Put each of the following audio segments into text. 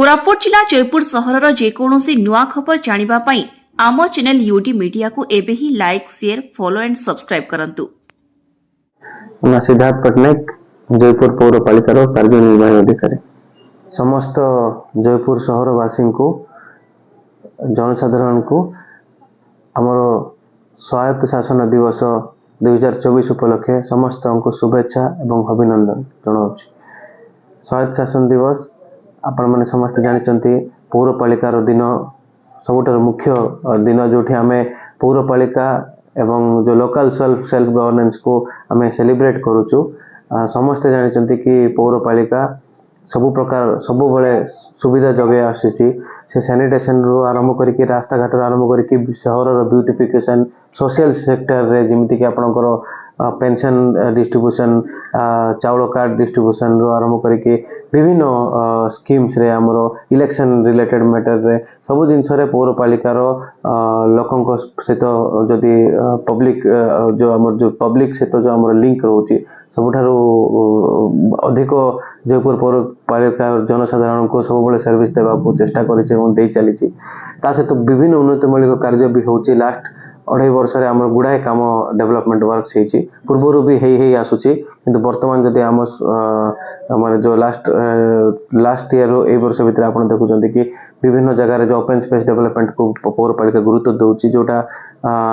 कोरापुट जिला जयपुर सहरर जेकोसी नुआ खबर जानिबा पई आम चैनल यूडी मीडिया को एबे ही like share follow and subscribe करंतु। मैं सिद्धार्थ पटनायक जयपुर पौरपालिकार कार्यनिर्वाही अधिकारी। समस्त जयपुर सहरवासी को जनसाधारण को आमर स्वायत्त शासन दिवस 2024 उपलक्षे समस्त को शुभेच्छा एवं अभिनंदन जनाऊँ। स्वायत्त शासन दिवस आपण मैंने समस्त जानते पौरपालिकार दिन सबुठ मुख्य दिन जो आम पौरपालिका एवं जो लोकल सेल्फ गवर्नेंस को आम सेलिब्रेट करुचु। समस्ते जानते कि पौरपालिका सबु प्रकार सब बड़े सुविधा जगह आसी से सैनिटेशन रू आरंभ करके रास्ता घाट आरंभ करके सहर ब्यूटिफिकेशन सोशल सेक्टर रे जमीती कि आपणकर पेंशन डिस्ट्रीब्यूशन चाउल कार्ड डिस्ट्रीब्यूशन रू आरंभ करके विभिन्न स्कीम्स रे हमरो इलेक्शन रिलेटेड मैटर रे सब जिनस रे पौरपालिकार लोकंक सहित जदि पब्लिक जो हमर जो पब्लिक सहित जो हमर लिंक रोची सबुठारु अधिक जयपुर पौरपालिका जनसाधारण को सब बड़े सर्विस देवा को चेष्टा करिছে এবং देई चलीछि। ता सहित विभिन्न उन्नतिमूलक कार्य भी होची। लास्ट 2.5 वर्ष रे हमर गुडाए काम डेवलपमेंट वर्क होईछि। पूर्वरु भी हेई आसुछि किंतु वर्तमान जदि हमर जो लास्ट ईयर ए वर्ष भीतर आपण देखुचंती कि विभिन्न जगह रे जो ओपन स्पेस डेवलपमेंट को पौरपालिका गुरुत्व दउछि जोटा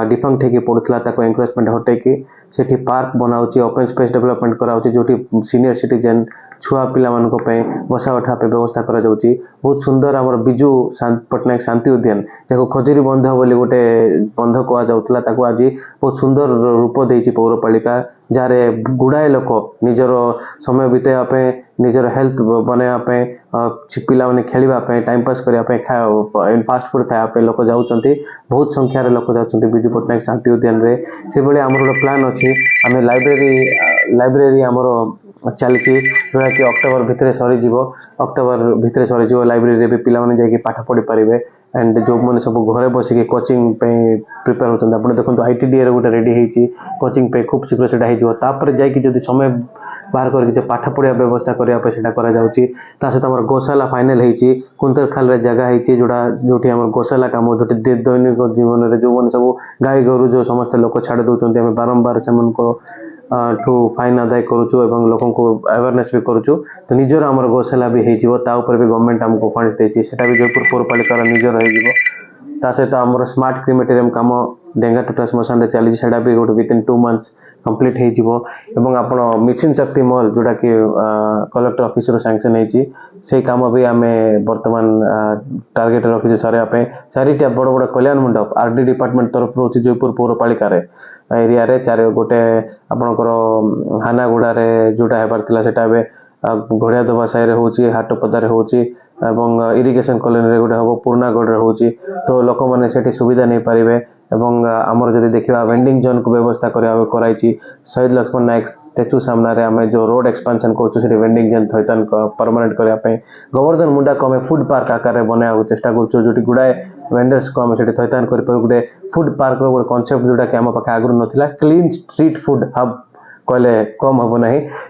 डिफंक्ट हेकी पडुथला ताको एनकरेजमेंट हटे कि सेठी पार्क बनाउछि ओपन स्पेस डेवलपमेंट कराउछि जोटी सीनियर सिटीजन छुआ पिला मानको पे बसा उठा पे व्यवस्था करा जाउछि। बहुत सुंदर हमर बिजू पटनायक शांति उद्यान जाको खजुरी बंध बोली गोटे बंध कहा जाउथला ताको आज बहुत सुंदर रूप देछि पौरपालिका जारे गुडाए लोक निजर समय बितेवा पे निजर हेल्थ बनैया पे पिला माने खेलिबा पे टाइम पास करिया पे फास्ट फूड खाया पे लोक जाउचंती। बहुत संख्या रे लोक जाउचंती बिजू पटनायक शांति उद्यान रे। से बेले हमर प्लान अछि आमे लाइब्रेरी हमर चली जोटा कि अक्टोबर भितर सरी जीवो अक्टोबर भितर सरी जीवो लाइब्रेरी रे भी पिला माने जाके पाठ पढ़ी पारिबे एंड जो माने सब घरे बसिके कोचिंग पे प्रिपेयर होतन आपण देखंतु आईटीडी रे गोटे रेडी हेची कोचिंग पे खूब शीघ्र सेटा हेजिवो तापर जाके जदी समय बाहर करके जो पाठ पढ़िया व्यवस्था करिया पे सेटा करा जाउची। ता सहित हमर गोशाला फाइनल हेची कुंतरखाल रे जगह हेची जोटी हमर गोशाला काम जोटी दैनिक जीवन रे जो माने सब गाय गोरु जो समस्त लोक छाड़ दउचंती हम बारंबार सेमन को ठू फाइन आदाय करूचु एवं लोगों को अवेयरनेस भी करूचु। तो निजर हमर गोशाला भी हेजिवो ता ऊपर भी गवर्नमेंट हमको फंड्स देछि सेटा भी जयपुर पौरपालिकार निजर हेजिवो। ता सहित हमर स्मार्ट क्रिमेटोरियम काम डेंगा टोटा श्मशान रे चली सेटा भी गोटे विथिन 2 मंथ्स कंप्लीट हेजिवो। एवं आपण मिशन शक्ति मॉल जोटा कि कलेक्टर ऑफिस रो सैंक्शन हेछि से काम भी आमे वर्तमान टारगेट रखिछु सारे आपे चारिटा बड़ बड़ कल्याण मंडप आरडी डिपार्टमेंट तरफ रोछि जयपुर पौरपालिका रे एरिया रे चार गोटे आपणकर हानागुड़ा रे जोटा हेबार थिला सेटा बे घोड़िया दबा साई रे होची हाटपदा रे होची एवं इरिगेशन कॉलोनी रे गोटे हबो पूर्णागढ़ रे होची। तो लोक माने सेठी सुविधा नै पारिबे एवं हमर जदि देखिबा वेंडिंग जोन को व्यवस्था कराइछि शहीद लक्ष्मण नायक स्टैच्यू सामना रे हमें जो रोड एक्सपेंशन करछु सेठी वेंडिंग जोन थैतन परमानेंट करिया पे गोवर्धन मुंडा को हमें फूड पार्क आकार रे बनाया चेष्टा करछु जोटी गुडाए वेंडर्स को हमें सेठी थैतन करि पर गुडे फूड पार्क रो कांसेप्ट जोटा कि हम पाखे आगु नथिला क्लीन स्ट्रीट फूड हब कहले कम हम ना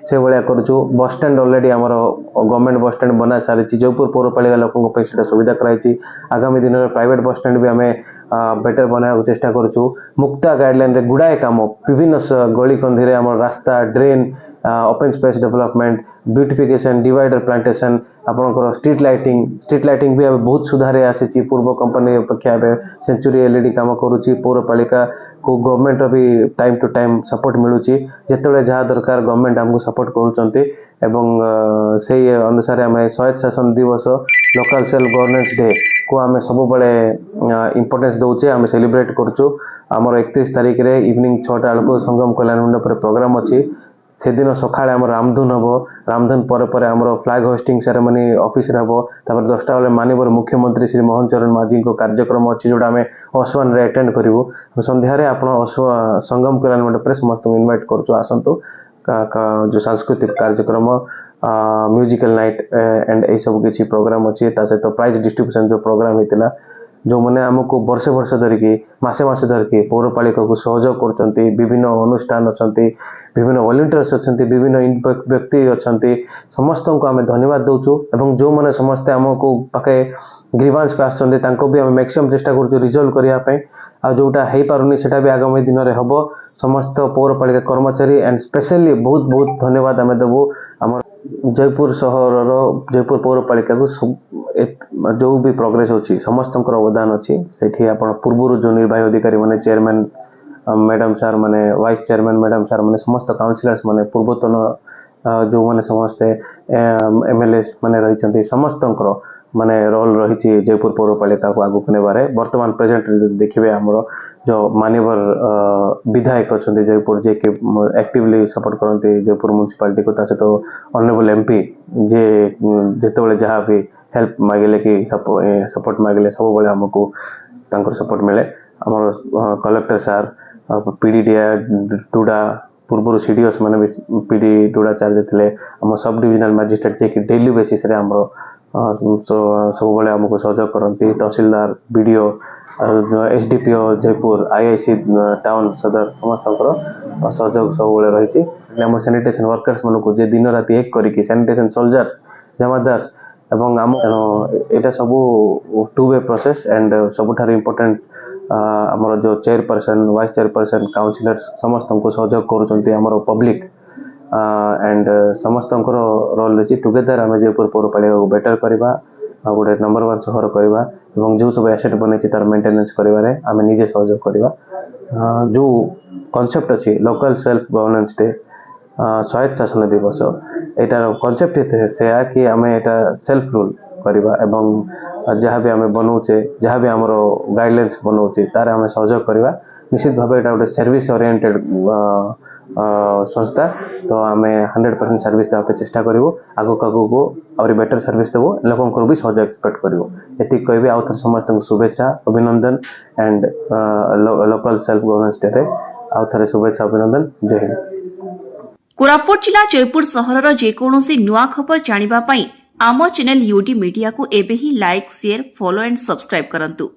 से भाया करूँ। बस स्टैंड ऑलरेडी आमर गवर्नमेंट बस स्टैंड बना सारी जयपुर पौरपालिका लोकों सुविधा कराई। आगामी दिन में प्राइवेट बस स्टैंड भी आम बेटर बनाया चेष्टा करूँ। मुक्ता गाइडलाइन रे गुड़ाए काम विभिन्न गली कंधी आम रास्ता drain open space development beautification divider plantation आपनकर स्ट्रीट लाइटिंग भी अब बहुत सुधार आसी पूर्व कंपनी अपेक्षा सेंचुरी एलईडी काम करुच्ची। पौरपालिका को गवर्नमेंट भी टाइम टू टाइम सपोर्ट मिलूची जिते जहाँ दरकार गवर्नमेंट आमको सपोर्ट करुँच एवं से अनुसार आम स्वायत्त शासन दिवस लोकल सेल्फ गवर्नेंस डे को आम सब बड़े इंपोर्टेंस दौचे आम सेलिब्रेट करुचु। आमर 31 तारिख रे इवनिंग 6टा बेलू संगम कल्याण मंडप प्रोग्राम अच्छी से दिन सका रामधुन हम रामधुन पर आमर फ्लैग होस्टिंग सेरेमनी ऑफिस रे हम तापर 10टा बेले माननीय मुख्यमंत्री श्री मोहन चरण माझी को कार्यक्रम अच्छी जोटा आम ओसवान रे अटेंड करूँ। संध्यारे आपण संगम कल्याण मंडप समस्त इनवाइट करूँ आसतु जो सांस्कृतिक कार्यक्रम म्यूजिकल नाइट एंड यही सब किसी प्रोग्राम अच्छी सहित प्राइज डिस्ट्रीब्यूशन जो प्रोग्राम होता जो मैंने आमको वर्ष वर्ष धरिकी मासे मासे धरिकी पौरपालिका को सहयोग करछंती विभिन्न अनुष्ठान अछंती विभिन्न वॉलंटियर्स अछंती विभिन्न व्यक्ति अछंती समस्त को आम धन्यवाद दउछु एवं जो मैंने समस्ते आमको पाखे ग्रीवांस पे आछंती तांको भी आम मैक्सिमम चेष्टा करछु रिजॉल्व करिया पे आ जोटा हेई पारुनी सेटा भी आगामी दिन रे हबो समस्त पौरपालिका कर्मचारी एंड स्पेशली बहुत बहुत धन्यवाद आम देबू आम जयपुर सहर जयपुर पौरपालिका को जो भी प्रोग्रेस अच्छी समस्त अवदान अच्छी से आप पूर्व जो निर्वाही अधिकारी माने चेयरमैन मैडम सार माने वाइस चेयरमैन मैडम सार माने समस्त काउंसिलर्स माने पूर्वतन जो माने समस्ते एमएलए माने रही समस्त माने रोल रही जयपुर पौरपालिका को आगू नेबारे वर्तमान प्रेजेंट देखिए आमर जो मानवर विधायक अच्छा जयपुर जे कि एक्टिवली सपोर्ट करते जयपुर म्युनिसिपालिटी को सहित ऑनरेबल एमपी जे जिते जहाँ भी हेल्प मागिले कि सपोर्ट मागिले सब बेले आमको सपोर्ट मिले आमर कलेक्टर सार पीडीडीए टूडा पूर्व सीडीओस मैंने भी पीडी टूडा चार्ज थे आम सब डिविजनल मजिस्ट्रेट जे कि डेली बेसिस रे आमर सब बेले आमको सहयोग करती tehsildar BDO SDPO Jaipur IIC town सदर समस्त सहयोग सब बेले रही आम सैनिटेशन वर्कर्स मान को दिन राति एक करके सैनिटेशन सोल्जर्स जमादार्स एवं आम यहाँ सब टू वे प्रोसेस एंड सबुठार इम्पोर्टेंट आमर जो चेयरपर्सन वाइस चेयरपर्सन काउंसिलर्स समस्त को सहयोग कर पब्लिक एंड समस्त रोल रही टुगेदर आम जयपुर पौरपालिका को बेटर करवा गोटे नंबर 1 सहर करवा एवं जो सब एसेट बने तार मेंटेनेंस करिवारे आम निजे सहयोग करवा जो कॉन्सेप्ट अच्छी लोकल सेल्फ गवर्नेंस डे स्वायत्त शासन दिवस एटार कॉन्सेप्ट से कि आम एटा सेल्फ रूल करवा एवं जहाँ भी आम बनाऊे जहाँ भी आमर गाइडलाइंस बनाऊे तार आम सहयोग करवा निश्चित भाव एटा गोटे सर्विस ओरिएंटेड संस्था तो आम 100% सर्विस देवाई चेष्टा करूँ आगक आगू और बेटर सर्विस देवु लोक भी सहयोग एक्सपेक्ट करूँ ये कहबी आउ थे समस्त शुभेच्छा अभिनंदन and local self governance day आउ थे शुभेच्छा अभिनंदन जय हिंद। कोरापुट जिला जयपुर सहरर जेकोसी नुआ खबर जानिबा पई आम चैनल यूडी मीडिया को एबे ही like share follow and subscribe करंतु।